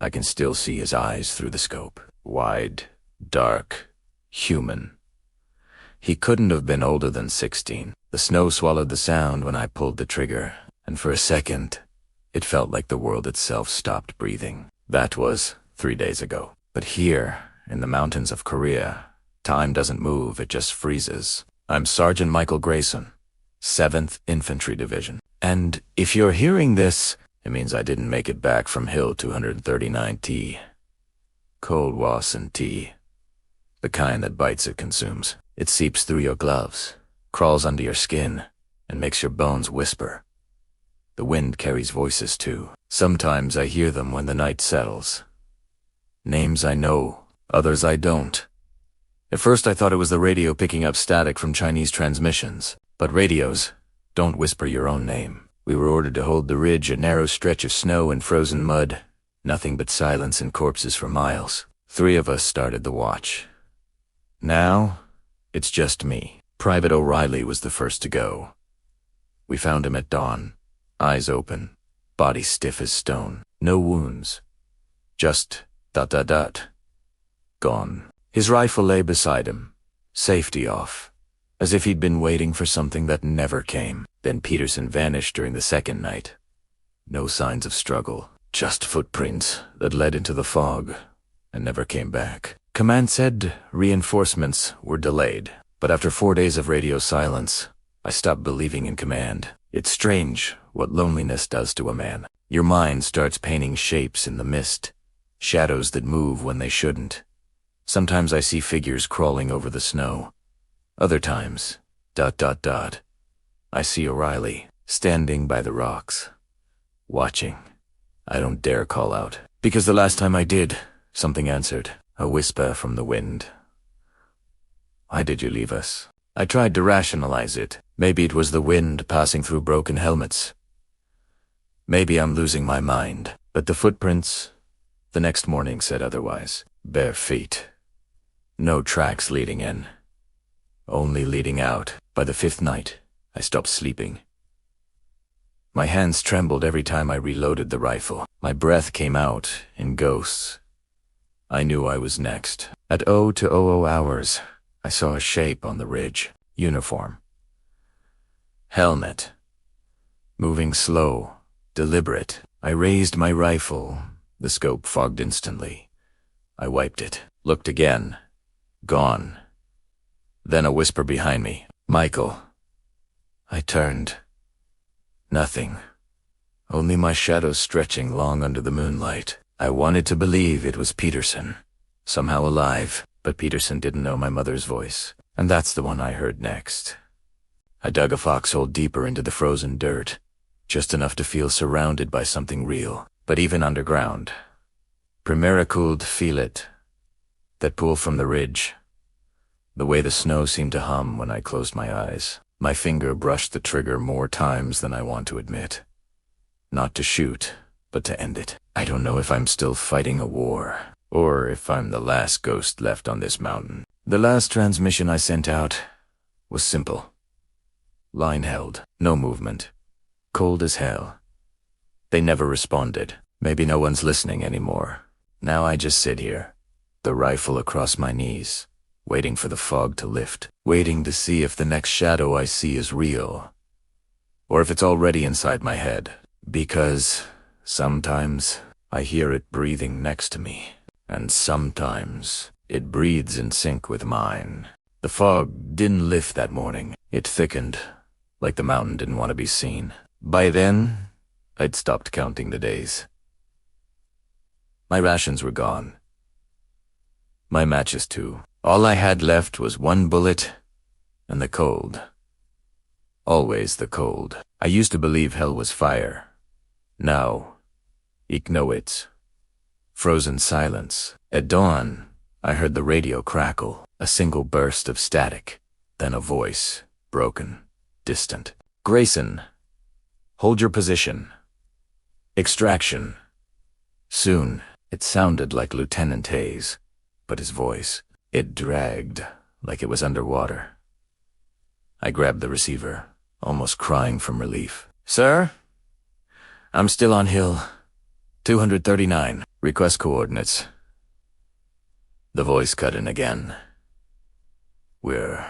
I can still see his eyes through the scope. Wide, dark, human. He couldn't have been older than 16. The snow swallowed the sound when I pulled the trigger, and for a second, it felt like the world itself stopped breathing. That was 3 days ago. But here, in the mountains of Korea, time doesn't move, it just freezes. I'm Sergeant Michael Grayson, 7th Infantry Division. And if you're hearing this, it means I didn't make it back from Hill 239T. Cold Wasson tea. The kind that bites it consumes. It seeps through your gloves, crawls under your skin, and makes your bones whisper. The wind carries voices too. Sometimes I hear them when the night settles. Names I know, others I don't. At first I thought it was the radio picking up static from Chinese transmissions, but radios don't whisper your own name. We were ordered to hold the ridge, a narrow stretch of snow and frozen mud, nothing but silence and corpses for miles. 3 of us started the watch. Now, it's just me. Private O'Reilly was the first to go. We found him at dawn, eyes open, body stiff as stone, no wounds, just ... gone. His rifle lay beside him, safety off, as if he'd been waiting for something that never came. Then Peterson vanished during the second night. No signs of struggle, just footprints that led into the fog and never came back. Command said reinforcements were delayed, but after 4 days of radio silence, I stopped believing in command. It's strange what loneliness does to a man. Your mind starts painting shapes in the mist, shadows that move when they shouldn't. Sometimes I see figures crawling over the snow. Other times, ... I see O'Reilly, standing by the rocks, watching. I don't dare call out, because the last time I did, something answered, a whisper from the wind. Why did you leave us? I tried to rationalize it. Maybe it was the wind passing through broken helmets. Maybe I'm losing my mind. But the footprints, the next morning, said otherwise. Bare feet. No tracks leading in. Only leading out. By the 5th night, I stopped sleeping. My hands trembled every time I reloaded the rifle. My breath came out in ghosts. I knew I was next. At 00:00 hours, I saw a shape on the ridge. Uniform. Helmet. Moving slow, deliberate. I raised my rifle. The scope fogged instantly. I wiped it. Looked again. Gone. Then a whisper behind me. Michael. I turned. Nothing. Only my shadow stretching long under the moonlight. I wanted to believe it was Peterson. Somehow alive, but Peterson didn't know my mother's voice. And that's the one I heard next. I dug a foxhole deeper into the frozen dirt, just enough to feel surrounded by something real. But even underground, Primera could feel it. That pull from the ridge. The way the snow seemed to hum when I closed my eyes. My finger brushed the trigger more times than I want to admit. Not to shoot, but to end it. I don't know if I'm still fighting a war, or if I'm the last ghost left on this mountain. The last transmission I sent out was simple. Line held, no movement. Cold as hell. They never responded. Maybe no one's listening anymore. Now I just sit here, the rifle across my knees, waiting for the fog to lift, waiting to see if the next shadow I see is real, or if it's already inside my head. Because sometimes I hear it breathing next to me, and sometimes it breathes in sync with mine. The fog didn't lift that morning. It thickened, like the mountain didn't want to be seen. By then, I'd stopped counting the days. My rations were gone. My matches too. All I had left was 1 bullet and the cold. Always the cold. I used to believe hell was fire. Now, ich know it. Frozen silence. At dawn, I heard the radio crackle, a single burst of static, then a voice, broken, distant. Grayson, hold your position. Extraction. Soon, it sounded like Lieutenant Hayes, but his voice, it dragged like it was underwater. I grabbed the receiver, almost crying from relief. Sir? I'm still on Hill. 239. Request coordinates. The voice cut in again. We're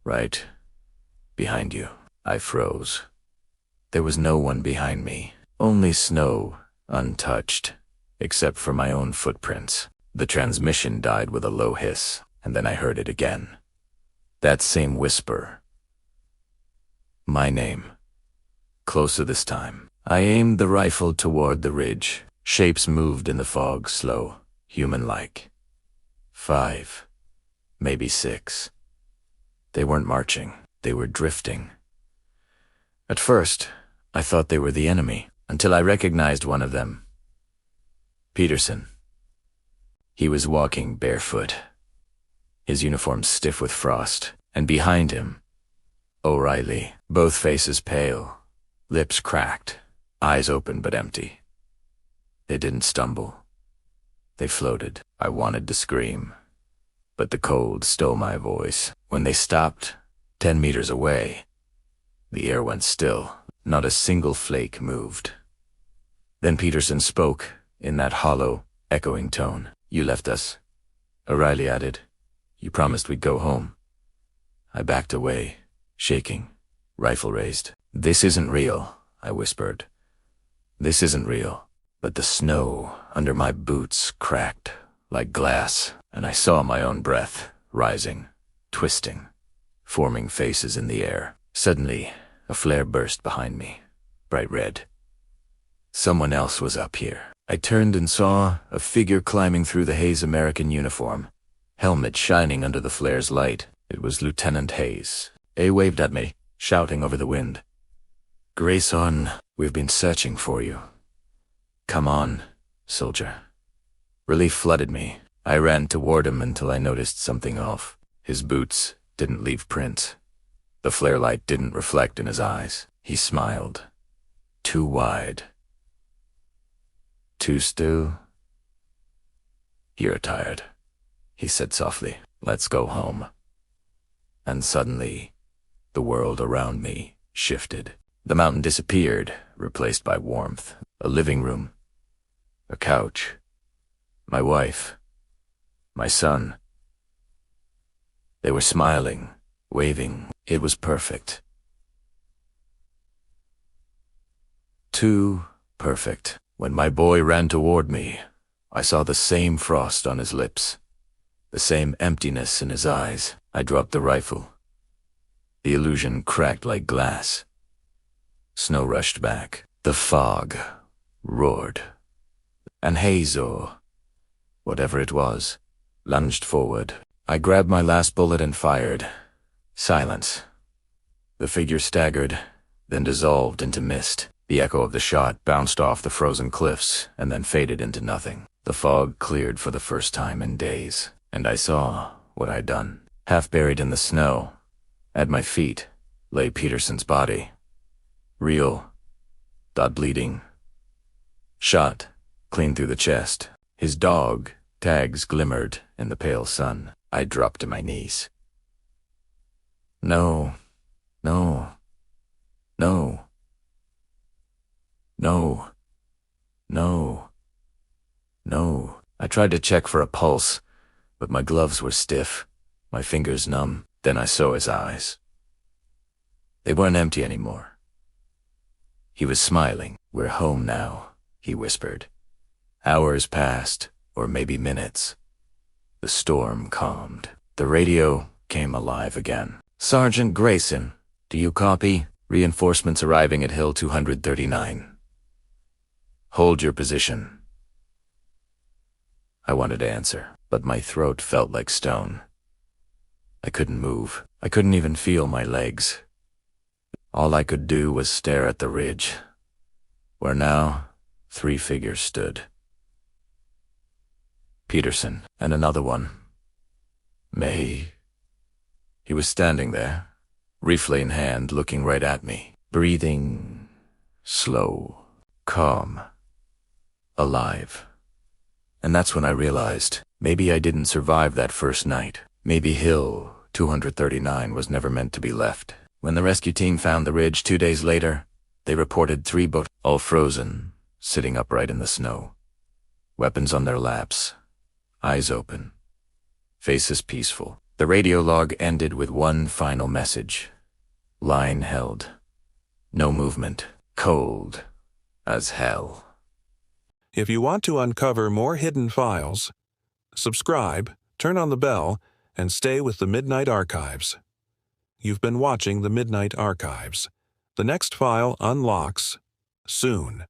right behind you. I froze. There was no one behind me. Only snow, untouched, except for my own footprints. The transmission died with a low hiss, and then I heard it again. That same whisper. My name. Closer this time. I aimed the rifle toward the ridge. Shapes moved in the fog, slow, human-like. 5, maybe 6. They weren't marching. They were drifting. At first, I thought they were the enemy, until I recognized one of them. Peterson. He was walking barefoot, his uniform stiff with frost, and behind him, O'Reilly, both faces pale, lips cracked, eyes open but empty. They didn't stumble. They floated. I wanted to scream, but the cold stole my voice. When they stopped, 10 meters away, the air went still. Not a single flake moved. Then Peterson spoke in that hollow, echoing tone. You left us. O'Reilly added, you promised we'd go home. I backed away, shaking, rifle raised. This isn't real, I whispered. This isn't real. But the snow under my boots cracked like glass, and I saw my own breath rising, twisting, forming faces in the air. Suddenly, a flare burst behind me, bright red. Someone else was up here. I turned and saw a figure climbing through the Hayes American uniform, helmet shining under the flare's light. It was Lieutenant Hayes. A waved at me, shouting over the wind. Grayson, we've been searching for you. Come on, soldier. Relief flooded me. I ran toward him until I noticed something off. His boots didn't leave prints. The flare light didn't reflect in his eyes. He smiled. Too wide. Too still. You're tired, he said softly. Let's go home. And suddenly, the world around me shifted. The mountain disappeared, replaced by warmth. A living room. A couch. My wife. My son. They were smiling, waving. It was perfect. Too perfect. When my boy ran toward me, I saw the same frost on his lips, the same emptiness in his eyes. I dropped the rifle. The illusion cracked like glass. Snow rushed back. The fog roared. And Hayes, or whatever it was, lunged forward. I grabbed my last bullet and fired. Silence. The figure staggered, then dissolved into mist. The echo of the shot bounced off the frozen cliffs and then faded into nothing. The fog cleared for the first time in days, and I saw what I'd done. Half buried in the snow, at my feet, lay Peterson's body. Real, not bleeding. Shot, clean through the chest. His dog tags glimmered in the pale sun. I dropped to my knees. No, no, no. No. No. No. I tried to check for a pulse, but my gloves were stiff, my fingers numb. Then I saw his eyes. They weren't empty anymore. He was smiling. We're home now, he whispered. Hours passed, or maybe minutes. The storm calmed. The radio came alive again. Sergeant Grayson, do you copy? Reinforcements arriving at Hill 239. Hold your position. I wanted to answer, but my throat felt like stone. I couldn't move. I couldn't even feel my legs. All I could do was stare at the ridge, where now 3 figures stood. Peterson and another one. May. He was standing there, rifle in hand, looking right at me, breathing slow, calm. Alive. And that's when I realized, maybe I didn't survive that first night. Maybe Hill 239 was never meant to be left. When the rescue team found the ridge 2 days later, they reported 3 boats, all frozen, sitting upright in the snow. Weapons on their laps, eyes open, faces peaceful. The radio log ended with one final message. Line held. No movement. Cold as hell. If you want to uncover more hidden files, subscribe, turn on the bell, and stay with the Midnight Archives. You've been watching the Midnight Archives. The next file unlocks soon.